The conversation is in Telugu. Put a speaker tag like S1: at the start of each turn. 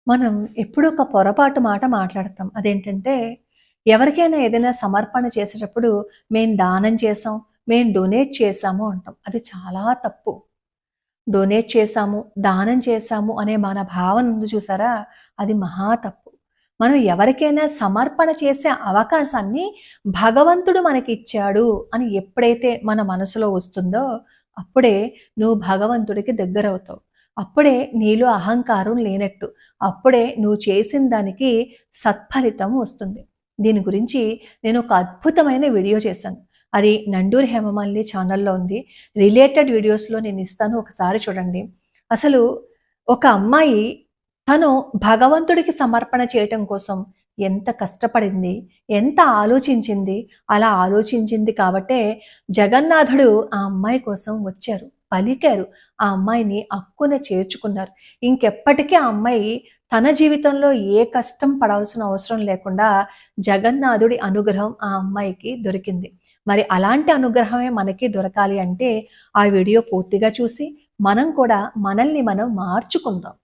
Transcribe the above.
S1: మనం ఎప్పుడూ ఒక పొరపాటు మాట మాట్లాడతాం. అదేంటంటే, ఎవరికైనా ఏదైనా సమర్పణ చేసేటప్పుడు మేము దానం చేశాం, మేము డొనేట్ చేశాము అంటాం. అది చాలా తప్పు. డొనేట్ చేశాము, దానం చేశాము అనే మన భావన ఉంది చూసారా? అది మహా తప్పు. మనం ఎవరికైనా సమర్పణ చేసే అవకాశాన్ని భగవంతుడు మనకిచ్చాడు అని ఎప్పుడైతే మన మనసులో వస్తుందో, అప్పుడే నువ్వు భగవంతుడికి దగ్గరవుతావు. అప్పుడే నీలో అహంకారం లేనట్టు. అప్పుడే నువ్వు చేసిన దానికి సత్ఫలితం వస్తుంది. దీని గురించి నేను ఒక అద్భుతమైన వీడియో చేశాను. అది నండూరి హేమమాలిని ఛానల్‌లో ఉంది. రిలేటెడ్ వీడియోస్‌లో నేను ఇస్తాను, ఒకసారి చూడండి. అసలు ఒక అమ్మాయి తను భగవంతుడికి సమర్పణ చేయటం కోసం ఎంత కష్టపడింది, ఎంత ఆలోచించింది. అలా ఆలోచించింది కాబట్టే జగన్నాథుడు ఆ అమ్మాయి కోసం వచ్చారు, పలికారు. ఆ అమ్మాయిని అక్కున చేర్చుకున్నారు. ఇంకెప్పటికీ ఆ అమ్మాయి తన జీవితంలో ఏ కష్టం పడాల్సిన అవసరం లేకుండా జగన్నాథుడి అనుగ్రహం ఆ అమ్మాయికి దొరికింది. మరి అలాంటి అనుగ్రహమే మనకి దొరకాలి అంటే ఆ వీడియో పూర్తిగా చూసి మనం కూడా మనల్ని మనం మార్చుకుందాం.